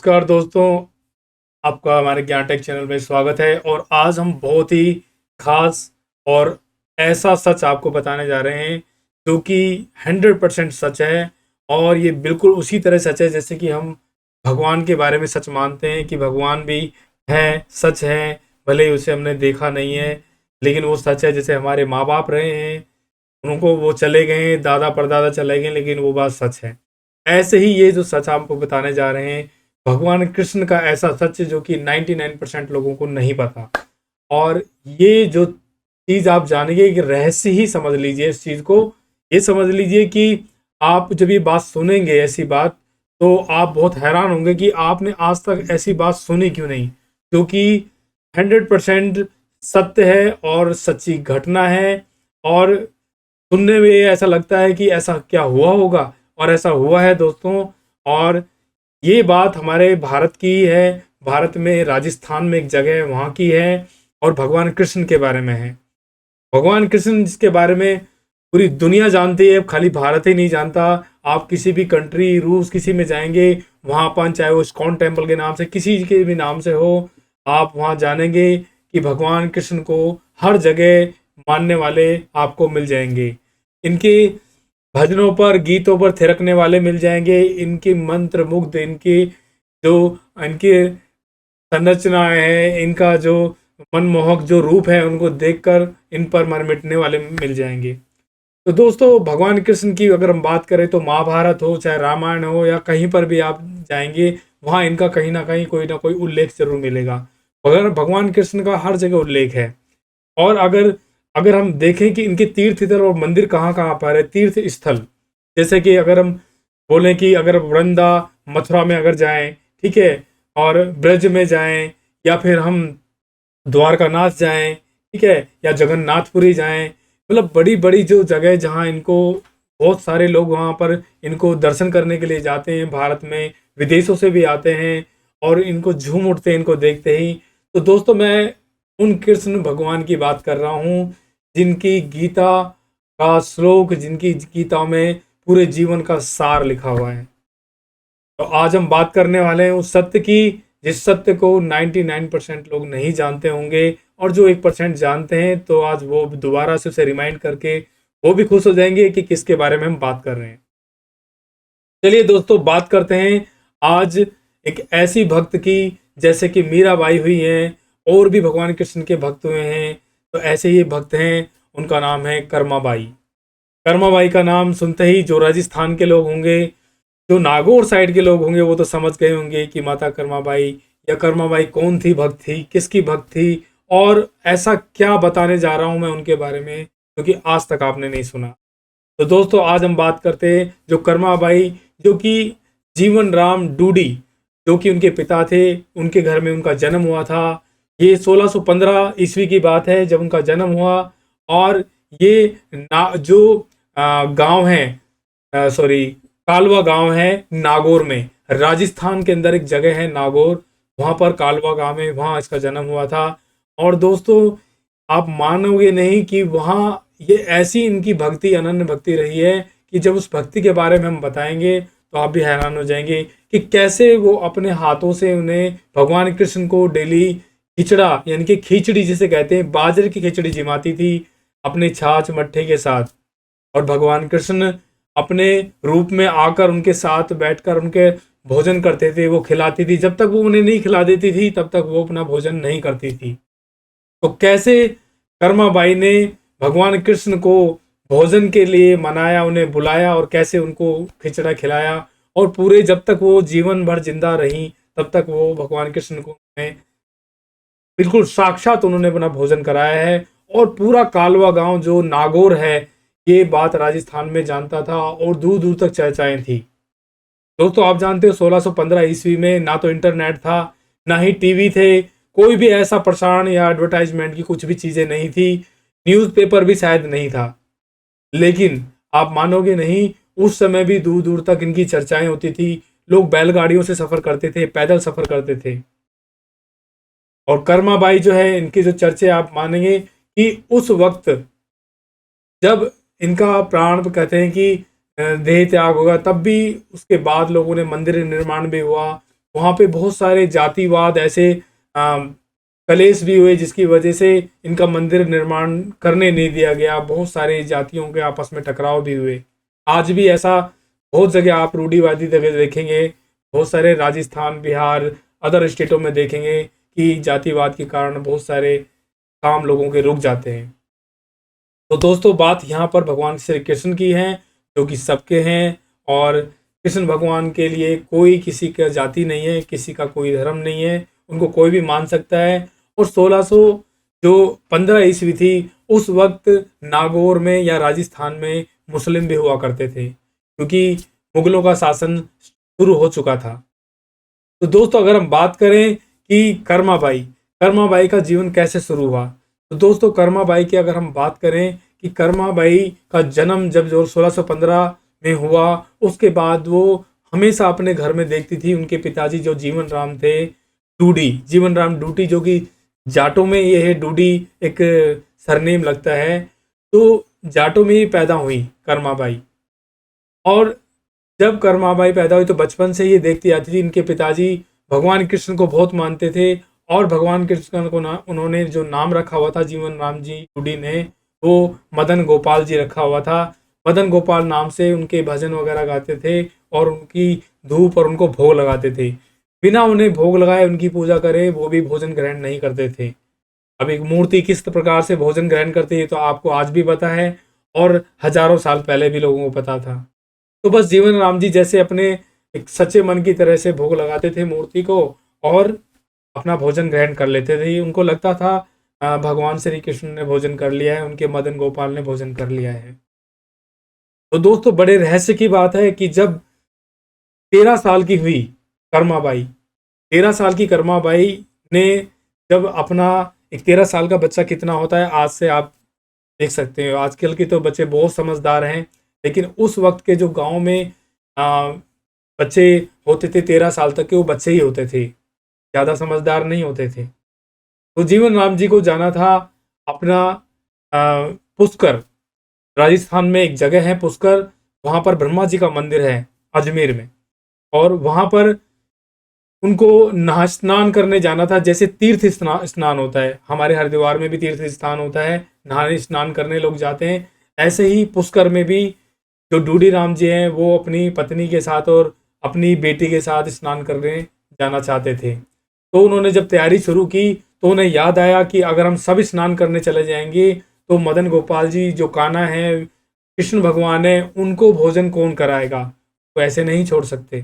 नमस्कार दोस्तों, आपका हमारे ज्ञान टेक चैनल में स्वागत है। और आज हम बहुत ही खास और ऐसा सच आपको बताने जा रहे हैं जो कि 100% सच है। और ये बिल्कुल उसी तरह सच है जैसे कि हम भगवान के बारे में सच मानते हैं कि भगवान भी है, सच है। भले ही उसे हमने देखा नहीं है, लेकिन वो सच है। जैसे हमारे माँ बाप रहे हैं, उनको वो चले गए, दादा परदादा चले गए, लेकिन वो बात सच है। ऐसे ही ये जो सच आपको बताने जा रहे हैं, भगवान कृष्ण का ऐसा सच जो कि 99% लोगों को नहीं पता। और ये जो चीज़ आप जानेंगे, एक रहस्य ही समझ लीजिए इस चीज़ को। ये समझ लीजिए कि आप जब ये बात सुनेंगे, ऐसी बात, तो आप बहुत हैरान होंगे कि आपने आज तक ऐसी बात सुनी क्यों नहीं, क्योंकि 100% सत्य है और सच्ची घटना है। और सुनने में ये ऐसा लगता है कि ऐसा क्या हुआ होगा, और ऐसा हुआ है दोस्तों। और ये बात हमारे भारत की है। भारत में राजस्थान में एक जगह है, वहाँ की है। और भगवान कृष्ण के बारे में है। भगवान कृष्ण जिसके बारे में पूरी दुनिया जानती है, खाली भारत ही नहीं जानता। आप किसी भी कंट्री, रूस किसी में जाएंगे, वहाँ अपन चाहे वो इस्कॉन टेम्पल के नाम से, किसी के भी नाम से हो, आप वहाँ जानेंगे कि भगवान कृष्ण को हर जगह मानने वाले आपको मिल जाएंगे। इनके भजनों पर, गीतों पर थिरकने वाले मिल जाएंगे। इनकी मंत्र मुग्ध, इनकी जो इनकी संरचनाएं हैं, इनका जो मनमोहक जो रूप है, उनको देखकर इन पर मर मिटने वाले मिल जाएंगे। तो दोस्तों, भगवान कृष्ण की अगर हम बात करें तो महाभारत हो, चाहे रामायण हो, या कहीं पर भी आप जाएंगे, वहाँ इनका कहीं ना कोई उल्लेख जरूर मिलेगा। मगर भगवान कृष्ण का हर जगह उल्लेख है। और अगर अगर हम देखें कि इनके तीर्थ स्थल और मंदिर कहाँ कहाँ पर है, तीर्थ स्थल, जैसे कि अगर हम बोलें कि अगर वृंदा मथुरा में अगर जाएं, ठीक है, और ब्रज में जाएं, या फिर हम द्वारकानाथ जाएं, ठीक है, या जगन्नाथपुरी जाएं, मतलब बड़ी बड़ी जो जगह जहां इनको बहुत सारे लोग वहां पर इनको दर्शन करने के लिए जाते हैं। भारत में विदेशों से भी आते हैं और इनको झूम उठते हैं इनको देखते ही। तो दोस्तों, मैं उन कृष्ण भगवान की बात कर रहा हूँ जिनकी गीता का श्लोक, जिनकी गीता में पूरे जीवन का सार लिखा हुआ है। तो आज हम बात करने वाले हैं उस सत्य की, जिस सत्य को 99% लोग नहीं जानते होंगे। और जो 1% जानते हैं, तो आज वो दोबारा से उसे रिमाइंड करके वो भी खुश हो जाएंगे कि किसके बारे में हम बात कर रहे हैं। चलिए दोस्तों, बात करते हैं आज एक ऐसी भक्त की, जैसे कि मीराबाई हुई हैं, और भी भगवान कृष्ण के भक्त हुए हैं। तो ऐसे ही भक्त हैं, उनका नाम है कर्माबाई। कर्माबाई का नाम सुनते ही जो राजस्थान के लोग होंगे, जो नागौर साइड के लोग होंगे, वो तो समझ गए होंगे कि माता कर्माबाई, या कर्माबाई कौन थी, भक्त थी, किसकी भक्त थी। और ऐसा क्या बताने जा रहा हूं मैं उनके बारे में, क्योंकि आज तक आपने नहीं सुना। तो दोस्तों, आज हम बात करते हैं जो कर्माबाई, जो कि जीवन राम डूडी, जो कि उनके पिता थे, उनके घर में उनका जन्म हुआ था। ये 1615 ईस्वी की बात है जब उनका जन्म हुआ। और ये जो गांव है, सॉरी, कालवा गांव है नागौर में, राजस्थान के अंदर एक जगह है नागौर, वहां पर कालवा गांव में, वहां इसका जन्म हुआ था। और दोस्तों, आप मानोगे नहीं कि वहां ये ऐसी इनकी भक्ति, अनन्य भक्ति रही है कि जब उस भक्ति के बारे में हम बताएंगे तो आप भी हैरान हो जाएंगे कि कैसे वो अपने हाथों से उन्हें भगवान कृष्ण को डेली खिचड़ा, यानी कि खिचड़ी जिसे कहते हैं, बाजरे की खिचड़ी जिमाती थी अपने छाछ मट्ठे के साथ। और भगवान कृष्ण अपने रूप में आकर उनके साथ बैठकर उनके भोजन करते थे, वो खिलाती थी। जब तक वो उन्हें नहीं खिला देती थी, तब तक वो अपना भोजन नहीं करती थी। तो कैसे कर्माबाई ने भगवान कृष्ण को भोजन के लिए मनाया, उन्हें बुलाया, और कैसे उनको खिचड़ा खिलाया। और पूरे जब तक वो जीवन भर जिंदा रही, तब तक वो भगवान कृष्ण को बिल्कुल साक्षात उन्होंने अपना भोजन कराया है। और पूरा कालवा गांव जो नागौर है, ये बात राजस्थान में जानता था, और दूर दूर तक चर्चाएं थी। दोस्तों, आप जानते हो 1615 ईस्वी में ना तो इंटरनेट था, ना ही टीवी थे, कोई भी ऐसा प्रसारण या एडवर्टाइजमेंट की कुछ भी चीजें नहीं थी, न्यूज़पेपर भी शायद नहीं था। लेकिन आप मानोगे नहीं, उस समय भी दूर दूर तक इनकी चर्चाएं होती थी। लोग बैलगाड़ियों से सफर करते थे, पैदल सफर करते थे। और कर्माबाई जो है, इनके जो चर्चे आप मानेंगे कि उस वक्त जब इनका प्राण कहते हैं कि देह त्याग होगा, तब भी उसके बाद लोगों ने मंदिर निर्माण भी हुआ, वहाँ पे बहुत सारे जातिवाद ऐसे कलेश भी हुए, जिसकी वजह से इनका मंदिर निर्माण करने नहीं दिया गया। बहुत सारे जातियों के आपस में टकराव भी हुए। आज भी ऐसा बहुत जगह आप रूढ़िवादी जगह देखेंगे, बहुत सारे राजस्थान, बिहार, अदर स्टेटों में देखेंगे कि जातिवाद के कारण बहुत सारे काम लोगों के रुक जाते हैं। तो दोस्तों, बात यहाँ पर भगवान श्री कृष्ण की है, जो कि सबके हैं। और कृष्ण भगवान के लिए कोई किसी का जाति नहीं है, किसी का कोई धर्म नहीं है, उनको कोई भी मान सकता है। और 1615 ईस्वी थी, उस वक्त नागौर में या राजस्थान में मुस्लिम भी हुआ करते थे, क्योंकि मुगलों का शासन शुरू हो चुका था। तो दोस्तों, अगर हम बात करें कि कर्माबाई का जीवन कैसे शुरू हुआ, तो दोस्तों कर्माबाई की अगर हम बात करें कि कर्माबाई का जन्म जब जो 1615 में हुआ, उसके बाद वो हमेशा अपने घर में देखती थी उनके पिताजी जो जीवन राम थे जीवन राम डूटी, जो कि जाटों में ये है, डूडी एक सरनेम लगता है। तो जाटों में ही पैदा हुई कर्माबाई। और जब कर्माबाई पैदा हुई तो बचपन से ये देखती आती थी, इनके पिताजी भगवान कृष्ण को बहुत मानते थे। और भगवान कृष्ण को उन्होंने जो नाम रखा हुआ था जीवन राम जी टूडी ने, वो मदन गोपाल जी रखा हुआ था। मदन गोपाल नाम से उनके भजन वगैरह गाते थे और उनकी धूप और उनको भोग लगाते थे। बिना उन्हें भोग लगाए उनकी पूजा करे वो भी भोजन ग्रहण नहीं करते थे। अब एक मूर्ति किस प्रकार से भोजन ग्रहण करती है तो आपको आज भी पता है, और हजारों साल पहले भी लोगों को पता था। तो बस जीवन राम जी जैसे अपने एक सच्चे मन की तरह से भोग लगाते थे मूर्ति को, और अपना भोजन ग्रहण कर लेते थे। उनको लगता था भगवान श्री कृष्ण ने भोजन कर लिया है, उनके मदन गोपाल ने भोजन कर लिया है। तो दोस्तों, बड़े रहस्य की बात है कि जब 13 साल की हुई कर्माबाई, 13 साल की कर्माबाई ने जब अपना, एक 13 साल का बच्चा कितना होता है आज से आप देख सकते हो। आजकल के तो बच्चे बहुत समझदार हैं, लेकिन उस वक्त के जो गांव में बच्चे होते थे 13 साल तक के, वो बच्चे ही होते थे, ज़्यादा समझदार नहीं होते थे। तो जीवन राम जी को जाना था अपना पुष्कर, राजस्थान में एक जगह है पुष्कर, वहाँ पर ब्रह्मा जी का मंदिर है अजमेर में। और वहाँ पर उनको नहा स्नान करने जाना था, जैसे तीर्थ स्नान होता है, हमारे हरिद्वार में भी तीर्थ स्थान होता है, नहाने स्नान करने लोग जाते हैं। ऐसे ही पुष्कर में भी जो डूडी राम जी हैं वो अपनी पत्नी के साथ और अपनी बेटी के साथ स्नान करने जाना चाहते थे। तो उन्होंने जब तैयारी शुरू की तो उन्हें याद आया कि अगर हम सब स्नान करने चले जाएंगे तो मदन गोपाल जी जो कान्हा है, कृष्ण भगवान है, उनको भोजन कौन कराएगा, तो ऐसे नहीं छोड़ सकते।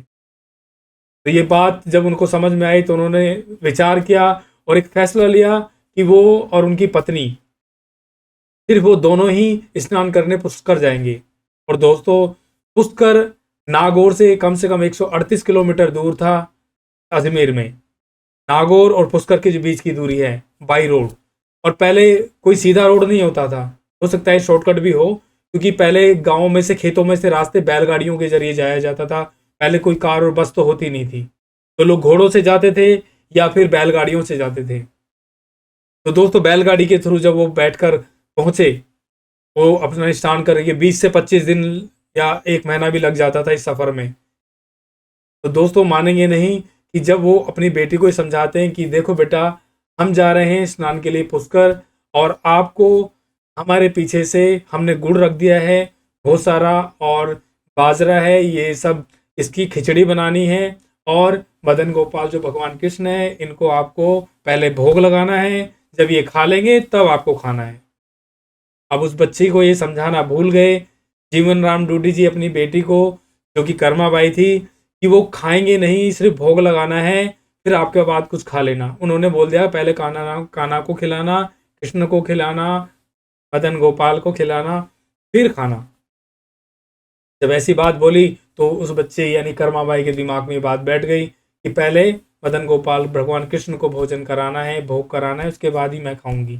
तो ये बात जब उनको समझ में आई तो उन्होंने विचार किया और एक फैसला लिया कि वो और उनकी पत्नी सिर्फ वो दोनों ही स्नान करने पुष्कर जाएंगे। और दोस्तों, पुष्कर नागौर से कम 138 किलोमीटर दूर था अजमेर में। नागौर और पुष्कर के जो बीच की दूरी है बाई रोड। और पहले कोई सीधा रोड नहीं होता था, हो सकता है शॉर्टकट भी हो, क्योंकि पहले गाँव में से, खेतों में से रास्ते बैलगाड़ियों के जरिए जाया जाता था। पहले कोई कार और बस तो होती नहीं थी, तो लोग घोड़ों से जाते थे या फिर बैलगाड़ियों से जाते थे। तो दोस्तों, बैलगाड़ी के थ्रू जब वो बैठकर पहुंचे, वो अपना स्नान करेंगे, 20 से 25 दिन या 1 महीना भी लग जाता था इस सफ़र में। तो दोस्तों, मानेंगे नहीं कि जब वो अपनी बेटी को समझाते हैं कि देखो बेटा, हम जा रहे हैं स्नान के लिए पुष्कर, और आपको हमारे पीछे से हमने गुड़ रख दिया है बहुत सारा, और बाजरा है, ये सब इसकी खिचड़ी बनानी है, और मदन गोपाल जो भगवान कृष्ण है इनको आपको पहले भोग लगाना है, जब ये खा लेंगे तब आपको खाना है। अब उस बच्ची को ये समझाना भूल गए जीवन राम डूडी जी अपनी बेटी को, जो कि कर्माबाई थी, कि वो खाएंगे नहीं, सिर्फ भोग लगाना है, फिर आपके बाद कुछ खा लेना। उन्होंने बोल दिया पहले कान्हा को खिलाना, कृष्ण को खिलाना, मदन गोपाल को खिलाना, फिर खाना। जब ऐसी बात बोली तो उस बच्चे यानी कर्माबाई के दिमाग में ये बात बैठ गई कि पहले मदन गोपाल भगवान कृष्ण को भोजन कराना है, भोग कराना है, उसके बाद ही मैं खाऊंगी।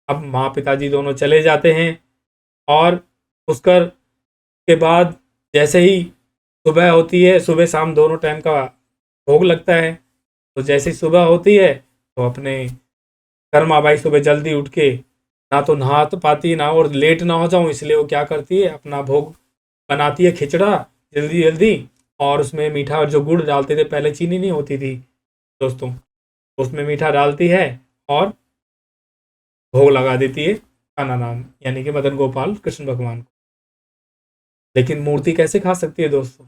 अब माँ पिताजी दोनों चले जाते हैं, और पुष्कर के बाद जैसे ही सुबह होती है, सुबह शाम दोनों टाइम का भोग लगता है, तो जैसे ही सुबह होती है तो अपने कर्माबाई सुबह जल्दी उठ के, ना तो नहा तो पाती ना, और लेट ना हो जाऊं इसलिए वो क्या करती है, अपना भोग बनाती है खिचड़ा जल्दी जल्दी, और उसमें मीठा जो गुड़ डालते थे, पहले चीनी नहीं होती थी दोस्तों, उसमें मीठा डालती है और भोग लगा देती है कान्हा यानी कि मदन गोपाल कृष्ण भगवान को। लेकिन मूर्ति कैसे खा सकती है दोस्तों?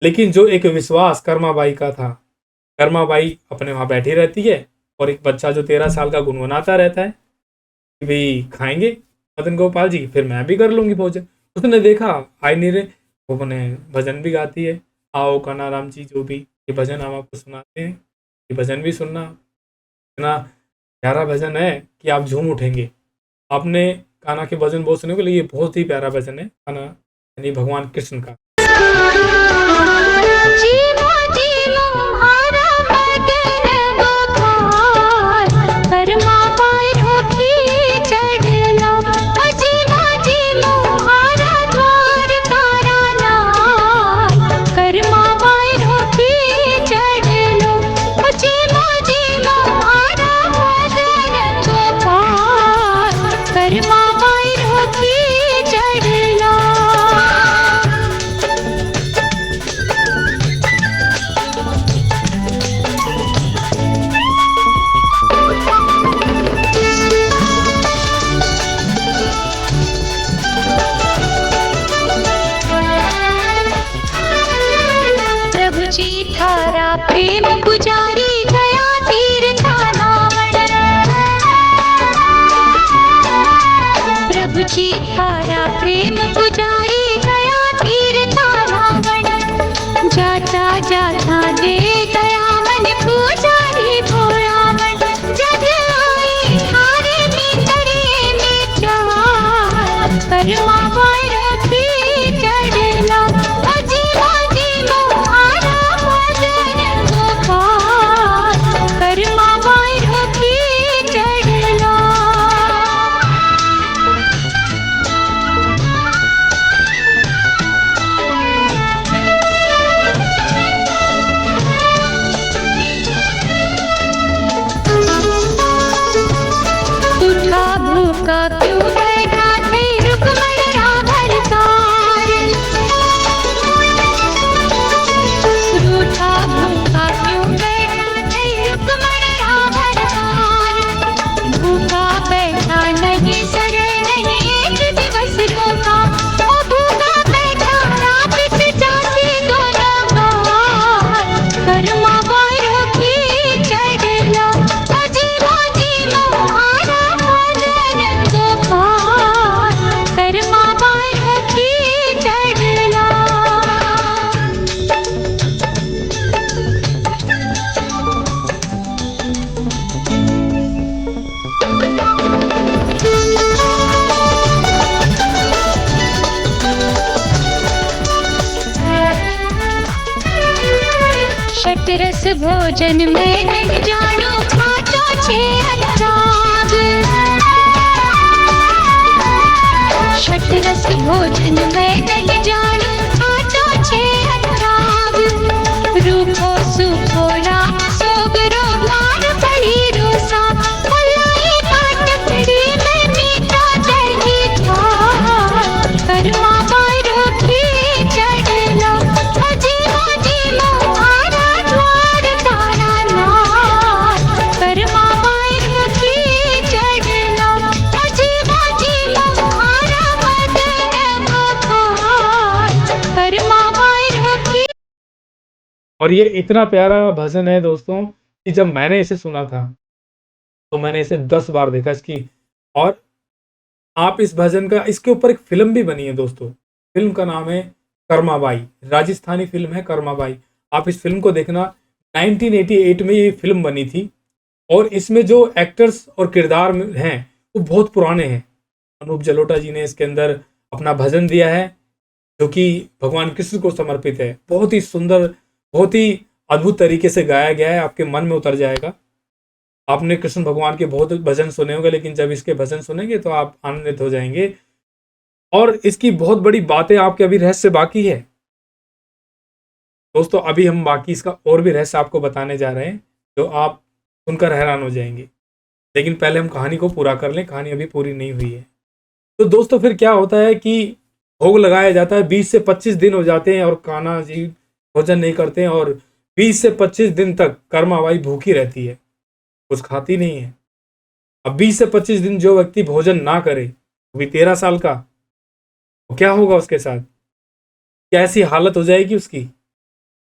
लेकिन जो एक विश्वास कर्माबाई का था, कर्माबाई अपने वहां बैठी रहती है और एक बच्चा जो 13 साल का गुनगुनाता रहता है कि भाई खाएंगे मदन गोपाल जी, फिर मैं भी कर लूंगी भोजन। उसने देखा आई नहीं रहे, वो अपने भजन भी गाती है, आओ कान्हा राम जी, जो भी ये भजन हम आपको सुनाते हैं, ये भजन भी सुनना। इतना प्यारा भजन है कि आप झूम उठेंगे। आपने कान्हा के भजन बहुत सुने होंगे, ये बहुत ही प्यारा भजन है कान्हा यानी भगवान कृष्ण का। जीवो जीवो हमारा मदन गोपाल, कर्मा पाए होठी चढ़लो। जीवो जीवो हमारा द्वार तारा लाल, कर्मा पाए होठी चढ़लो। जीवो जीवो हमारा मदन गोपाल, कर्मा पाए होठी चढ़लो। प्रभु जी थारा प्रेम पुजारी गया तीर्थाना प्रभु जी थारा प्रेम पुजारी गया तीर्थाना जाता जाता दे गया मन पुजारी भोला मन। जग आई थारे भीतरे में चार, कर्मा पाए रखी चढ़ला। जीवो जीवो हमारा मदन गोपाल, कर्मा पाए रखी चढ़ला। उठा भूखा क्यों बैठा थे रुक्मण राघव तार, रूठा भूखा क्यों बैठा थे रुक्मण राघव तार। भूखा बैठा नहीं सरे नहीं एक दिवस रोका, ओ भूखा बैठा रात से जाते दोनों बार, कर्मा वारों की चढ़ला। जीवो जीवो हमारा मदन गोपाल, कर्मा वारों की चढ़ला। शतरस भोजन में नहीं जानो खातो छे अनुराग, शतरस भोजन में नहीं जानो खातो छे अनुराग। रूपो सुखो राम सोगरो मार पड़ी रोसा, भलाई पाट पड़ी में मीठा दही था, कर्मा पारो की चढ़लो। जीवो जीवो हमारा द्वार तारा लाल, कर्मा पारो की चढ़लो। जीवो जीवो हमारा मदन गोपाल, कर्मा पारो की। और ये इतना प्यारा भजन है दोस्तों कि जब मैंने इसे सुना था तो मैंने इसे 10 बार देखा इसकी। और आप इस भजन का, इसके ऊपर एक फिल्म भी बनी है दोस्तों, फिल्म का नाम है कर्माबाई, राजस्थानी फिल्म है कर्माबाई। आप इस फिल्म को देखना, 1988 में ये फिल्म बनी थी और इसमें जो एक्टर्स और किरदार हैं वो बहुत पुराने हैं। अनूप जलोटा जी ने इसके अंदर अपना भजन दिया है जो कि भगवान कृष्ण को समर्पित है। बहुत ही सुंदर, बहुत ही अद्भुत तरीके से गाया गया है, आपके मन में उतर जाएगा। आपने कृष्ण भगवान के बहुत भजन सुने होंगे, लेकिन जब इसके भजन सुनेंगे तो आप आनंदित हो जाएंगे। और इसकी बहुत बड़ी बातें आपके अभी रहस्य बाकी है दोस्तों। अभी हम बाकी इसका और भी रहस्य आपको बताने जा रहे हैं जो आप सुनकर हैरान हो जाएंगे। लेकिन पहले हम कहानी को पूरा कर लें, कहानी अभी पूरी नहीं हुई है। तो दोस्तों फिर क्या होता है कि भोग लगाया जाता है। 20 से 25 दिन हो जाते हैं और कान्हा जी भोजन नहीं करते हैं, और 20 से 25 दिन तक कर्माबाई भूखी रहती है, कुछ खाती नहीं है। अब 20 से 25 दिन जो व्यक्ति भोजन ना करे, वो भी 13 साल का, तो क्या होगा उसके साथ? क्या ऐसी हालत हो जाएगी उसकी,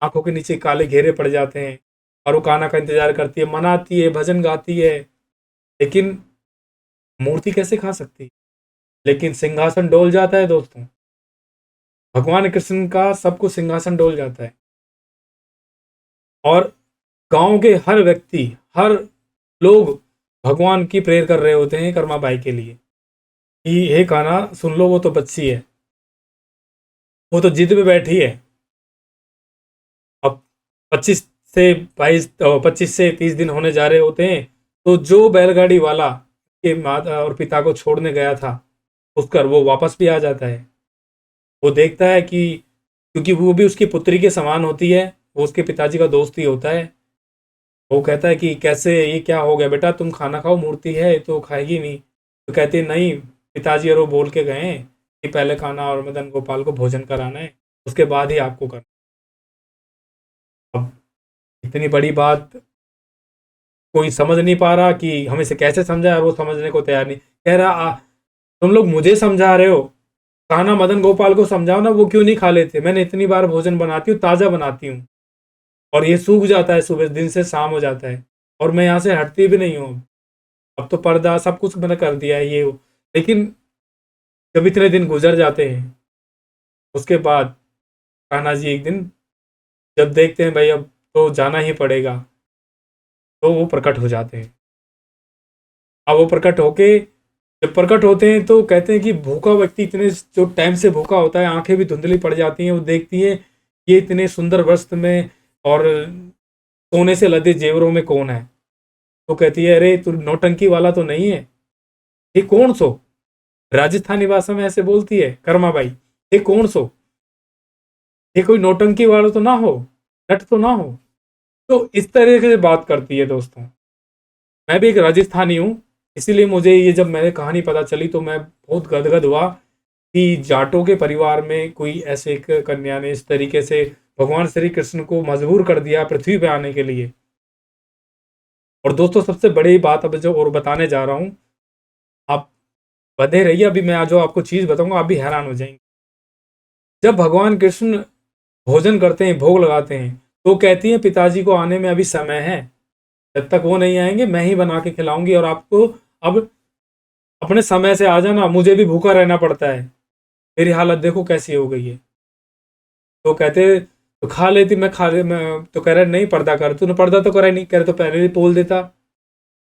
आंखों के नीचे काले घेरे पड़ जाते हैं, और वो कान्हा का इंतजार करती है, मनाती है, भजन गाती है, लेकिन मूर्ति कैसे खा सकती? लेकिन सिंहासन डोल जाता है दोस्तों, भगवान कृष्ण का सब कुछ सिंहासन डोल जाता है। और गांव के हर व्यक्ति, हर लोग भगवान की प्रेयर कर रहे होते हैं कर्माबाई के लिए कि हे कान्हा सुन लो, वो तो बच्ची है, वो तो जिद पे बैठी है। अब 25 से 25 से 30 दिन होने जा रहे होते हैं, तो जो बैलगाड़ी वाला के माता और पिता को छोड़ने गया था, उसकर वो वापस भी आ जाता है। वो देखता है कि क्योंकि वो भी उसकी पुत्री के समान होती है, वो उसके पिताजी का दोस्त ही होता है। वो कहता है कि कैसे, ये क्या हो गया बेटा, तुम खाना खाओ, मूर्ति है तो खाएगी नहीं। तो कहती है नहीं, पिताजी और वो बोल के गए हैं कि पहले कान्हा और मदन गोपाल को भोजन कराना है, उसके बाद ही आपको करना। अब इतनी बड़ी बात कोई समझ नहीं पा रहा कि हम इसे कैसे समझाए, और वो समझने को तैयार नहीं। कह रहा तुम लोग मुझे समझा रहे हो, कान्हा मदन गोपाल को समझाओ ना, वो क्यों नहीं खा लेते? मैंने इतनी बार भोजन बनाती हूँ, ताज़ा बनाती हूँ, और ये सूख जाता है, सुबह दिन से शाम हो जाता है, और मैं यहाँ से हटती भी नहीं हूँ। अब तो पर्दा सब कुछ मैंने कर दिया है, ये वो। लेकिन जब इतने दिन गुजर जाते हैं, उसके बाद कान्हा जी एक दिन जब देखते हैं भाई अब तो जाना ही पड़ेगा, तो वो प्रकट हो जाते हैं। अब वो प्रकट होके, जब प्रकट होते हैं तो कहते हैं कि भूखा व्यक्ति, इतने जो टाइम से भूखा होता है, आंखें भी धुंधली पड़ जाती हैं, वो देखती है ये इतने सुंदर वस्त्र में और सोने से लदे जेवरों में कौन है। तो कहती है अरे तू नौटंकी वाला तो नहीं है, ये कौन सो? राजस्थानी भाषा में ऐसे बोलती है कर्माबाई, ये कौन सो, ये कोई नौटंकी वाला तो ना हो, नट तो ना हो। तो इस तरीके से बात करती है दोस्तों। मैं भी एक राजस्थानी हूँ, इसीलिए मुझे ये जब मैंने कहानी पता चली तो मैं बहुत गदगद हुआ कि जाटों के परिवार में कोई ऐसे एक कन्या ने इस तरीके से भगवान श्री कृष्ण को मजबूर कर दिया पृथ्वी पे आने के लिए। और दोस्तों सबसे बड़ी बात अब जो और बताने जा रहा हूँ, आप बने रहिए, अभी मैं जो आपको चीज़ बताऊंगा आप भी हैरान हो जाएंगे। जब भगवान कृष्ण भोजन करते हैं, भोग लगाते हैं, तो कहती हैं पिताजी को आने में अभी समय है, जब तक वो नहीं आएंगे मैं ही बना के खिलाऊंगी, और आपको अब अपने समय से आ जाना, मुझे भी भूखा रहना पड़ता है, मेरी हालत देखो कैसी हो गई है। तो कहते तो खा लेती, मैं तो कह रहा नहीं पर्दा कर, तूने पर्दा तो करा ही नहीं, कह रहे तो पहले ही बोल देता,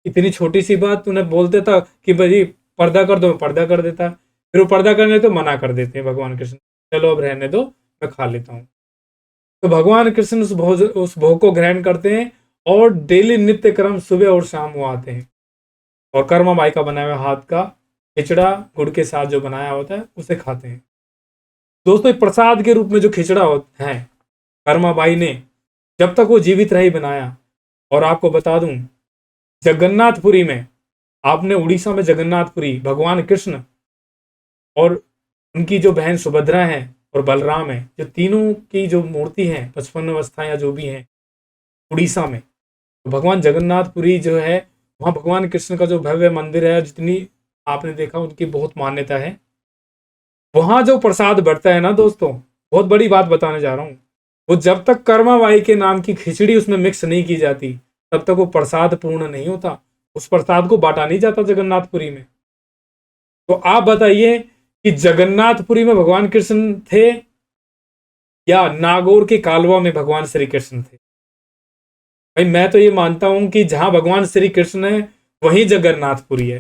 इतनी छोटी सी बात तूने बोल देता कि भाई पर्दा कर दो, मैं पर्दा कर देता। फिर वो पर्दा करने तो मना कर देते हैं भगवान कृष्ण, चलो अब रहने दो, मैं खा लेता हूँ। तो भगवान कृष्ण उस भोग को ग्रहण करते हैं, और डेली नित्य क्रम सुबह और शाम वो आते हैं, और कर्मा बाई का बनाया हुआ हाथ का खिचड़ा गुड़ के साथ जो बनाया होता है उसे खाते हैं। दोस्तों प्रसाद के रूप में जो खिचड़ा होता है, कर्मा बाई ने जब तक वो जीवित रही बनाया। और आपको बता दूं, जगन्नाथपुरी में, आपने उड़ीसा में जगन्नाथपुरी, भगवान कृष्ण और उनकी जो बहन सुभद्रा है और बलराम है, जो तीनों की जो मूर्ति है 55 अवस्था या जो भी है उड़ीसा में, तो भगवान जगन्नाथपुरी जो है, वहाँ भगवान कृष्ण का जो भव्य मंदिर है, जितनी आपने देखा उनकी बहुत मान्यता है। वहाँ जो प्रसाद बढ़ता है ना दोस्तों, बहुत बड़ी बात बताने जा रहा हूँ, वो जब तक कर्माबाई के नाम की खिचड़ी उसमें मिक्स नहीं की जाती, तब तक वो प्रसाद पूर्ण नहीं होता, उस प्रसाद को बांटा नहीं जाता जगन्नाथपुरी में। तो आप बताइए कि जगन्नाथपुरी में भगवान कृष्ण थे, या नागौर के कालवा में भगवान श्री कृष्ण थे? भाई मैं तो ये मानता हूं कि जहां भगवान श्री कृष्ण है वहीं जगन्नाथपुरी है।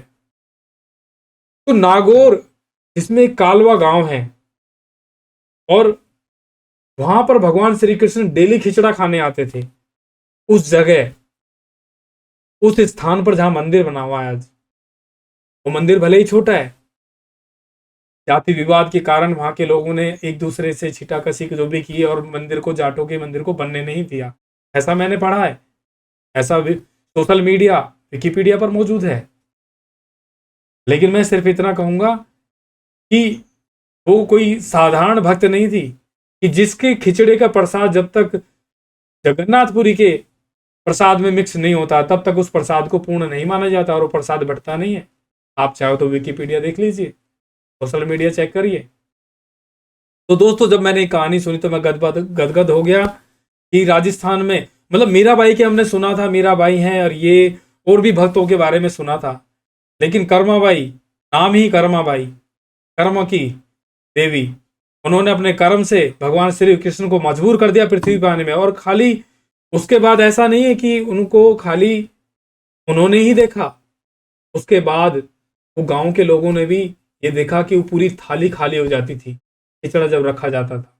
तो नागौर, जिसमें एक कालवा गांव है, और वहां पर भगवान श्री कृष्ण डेली खिचड़ा खाने आते थे, उस जगह, उस स्थान पर जहां मंदिर बना हुआ है आज, वो मंदिर भले ही छोटा है, जाति विवाद के कारण वहां के लोगों ने एक दूसरे से छिटाकशी जो भी की, और मंदिर को, जाटों के मंदिर को बनने नहीं दिया, ऐसा मैंने पढ़ा है, ऐसा भी सोशल मीडिया, विकिपीडिया पर मौजूद है। लेकिन मैं सिर्फ इतना कहूंगा कि वो कोई साधारण भक्त नहीं थी कि जिसके खिचड़े का प्रसाद जब तक जगन्नाथपुरी के प्रसाद में मिक्स नहीं होता तब तक उस प्रसाद को पूर्ण नहीं माना जाता और वो प्रसाद बढ़ता नहीं है। आप चाहो तो विकिपीडिया देख लीजिए, सोशल मीडिया चेक करिए। तो दोस्तों जब मैंने कहानी सुनी तो मैं गदगद हो गया कि राजस्थान में, मतलब मीराबाई के हमने सुना था, मीराबाई हैं और ये और भी भक्तों के बारे में सुना था, लेकिन कर्माबाई, नाम ही कर्माबाई, कर्म की देवी, उन्होंने अपने कर्म से भगवान श्री कृष्ण को मजबूर कर दिया पृथ्वी पर आने में। और खाली उसके बाद ऐसा नहीं है कि उनको खाली उन्होंने ही देखा, उसके बाद वो गांव के लोगों ने भी ये देखा कि वो पूरी थाली खाली हो जाती थी खिचड़ा जब रखा जाता था।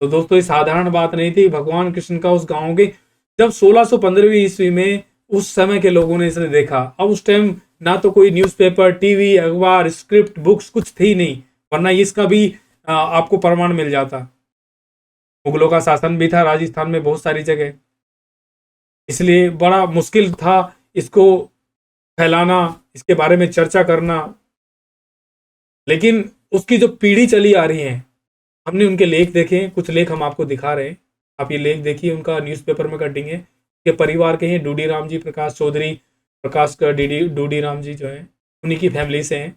तो दोस्तों ये साधारण बात नहीं थी। भगवान कृष्ण का उस गांव के, जब 1615वीं ईस्वी में उस समय के लोगों ने इसे देखा, अब उस टाइम ना तो कोई न्यूज़पेपर, टीवी, अखबार, स्क्रिप्ट, बुक्स कुछ थी नहीं, वरना इसका भी आपको प्रमाण मिल जाता। मुगलों का शासन भी था राजस्थान में बहुत सारी जगह, इसलिए बड़ा मुश्किल था इसको फैलाना, इसके बारे में चर्चा करना। लेकिन उसकी जो पीढ़ी चली आ रही है, हमने उनके लेख देखे, कुछ लेख हम आपको दिखा रहे हैं, आप ये लेख देखिए, उनका न्यूज़पेपर में कटिंग है, के परिवार के हैं, डूडी राम जी, प्रकाश चौधरी, प्रकाश का डूडी राम जी जो हैं उन्हीं की फैमिली से हैं।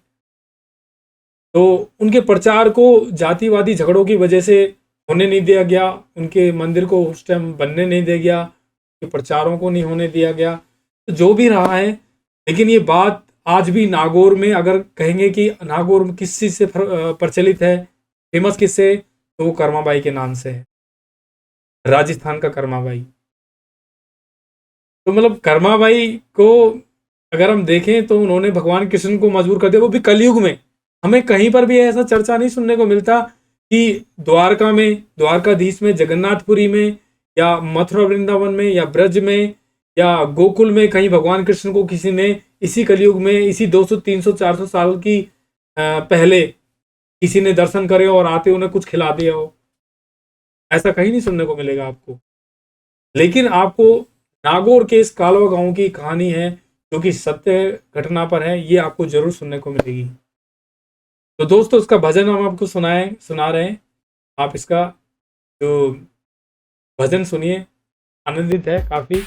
तो उनके प्रचार को जातिवादी झगड़ों की वजह से होने नहीं दिया गया, उनके मंदिर को उस टाइम बनने नहीं दिया गया, उनके प्रचारों को नहीं होने दिया गया, तो जो भी रहा है। लेकिन ये बात आज भी नागौर में, अगर कहेंगे कि नागौर में किस चीज़ से प्रचलित है, फेमस किससे, तो वो कर्माबाई के नाम से है, राजस्थान का कर्माबाई। तो मतलब कर्माबाई को अगर हम देखें तो उन्होंने भगवान कृष्ण को मजबूर कर दिया, वो भी कलयुग में। हमें कहीं पर भी ऐसा चर्चा नहीं सुनने को मिलता कि द्वारका में, द्वारकाधीश में, जगन्नाथपुरी में, या मथुरा वृंदावन में, या ब्रज में, या गोकुल में कहीं भगवान कृष्ण को किसी ने इसी कलयुग में, इसी 200, 300, 400 साल की पहले किसी ने दर्शन करे और आते उन्हें कुछ खिला दिया हो। ऐसा कहीं नहीं सुनने को मिलेगा आपको। लेकिन आपको नागौर के इस कालवा गांव की कहानी है जो कि सत्य घटना पर है, ये आपको जरूर सुनने को मिलेगी। तो दोस्तों इसका भजन हम आपको सुना रहे हैं, आप इसका जो भजन सुनिए, आनंदित है काफी।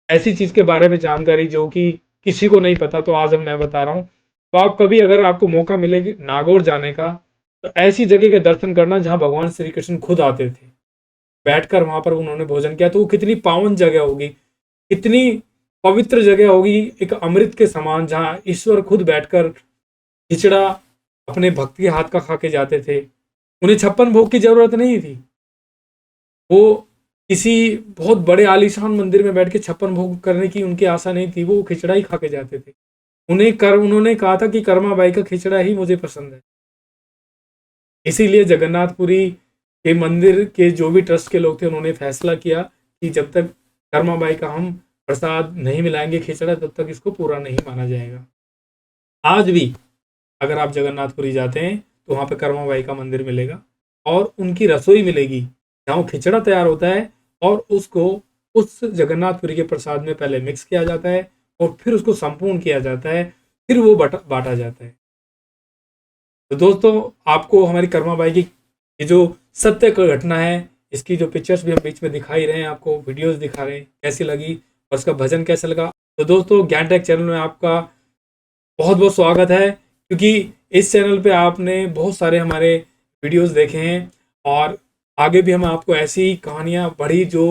ऐसी चीज़ के बारे में जानकारी जो कि किसी को नहीं पता, तो आज मैं बता रहा हूँ। तो आप कभी अगर आपको मौका मिले नागौर जाने का, तो ऐसी जगह के दर्शन करना जहाँ भगवान श्री कृष्ण खुद आते थे, बैठकर वहां पर उन्होंने भोजन किया। तो वो कितनी पावन जगह होगी, कितनी पवित्र जगह होगी, एक अमृत के समान, जहाँ ईश्वर खुद बैठकर खिचड़ा अपने भक्त के हाथ का खा के जाते थे। उन्हें 56 भोग की जरूरत नहीं थी। वो किसी बहुत बड़े आलीशान मंदिर में बैठ के 56 भोग करने की उनकी आशा नहीं थी। वो खिचड़ा ही खा के जाते थे। उन्होंने कहा था कि कर्मा बाई का खिचड़ा ही मुझे पसंद है। इसीलिए जगन्नाथपुरी के मंदिर के जो भी ट्रस्ट के लोग थे, उन्होंने फैसला किया कि जब तक कर्मा बाई का हम प्रसाद नहीं मिलाएंगे खिचड़ा, तब तक इसको पूरा नहीं माना जाएगा। आज भी अगर आप जगन्नाथपुरी जाते हैं तो वहाँ पे कर्मा बाई का मंदिर मिलेगा और उनकी रसोई मिलेगी, जहाँ वो खिचड़ा तैयार होता है और उसको उस जगन्नाथपुरी के प्रसाद में पहले मिक्स किया जाता है और फिर उसको संपूर्ण किया जाता है, फिर वो बांटा जाता है। तो दोस्तों, आपको हमारी कर्मा बाई की ये जो सत्य घटना है, इसकी जो पिक्चर्स भी हम बीच में दिखाई रहे हैं, आपको वीडियोस दिखा रहे हैं, कैसी लगी और उसका भजन कैसा लगा। तो दोस्तों, ज्ञान टेक चैनल में आपका बहुत बहुत स्वागत है, क्योंकि इस चैनल पे आपने बहुत सारे हमारे वीडियोस देखे हैं और आगे भी हम आपको ऐसी कहानियां बड़ी जो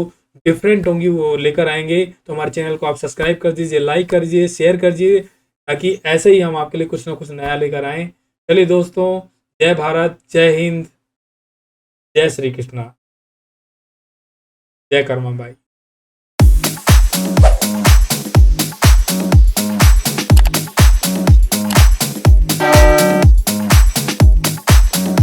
डिफरेंट होंगी वो लेकर आएंगे। तो हमारे चैनल को आप सब्सक्राइब कर दीजिए, लाइक कर दीजिए, शेयर कर दीजिए, ताकि ऐसे ही हम आपके लिए कुछ ना कुछ नया लेकर आएँ। चलिए दोस्तों, जय भारत, जय हिंद, जय श्री कृष्णा, जय कर्मा बाई।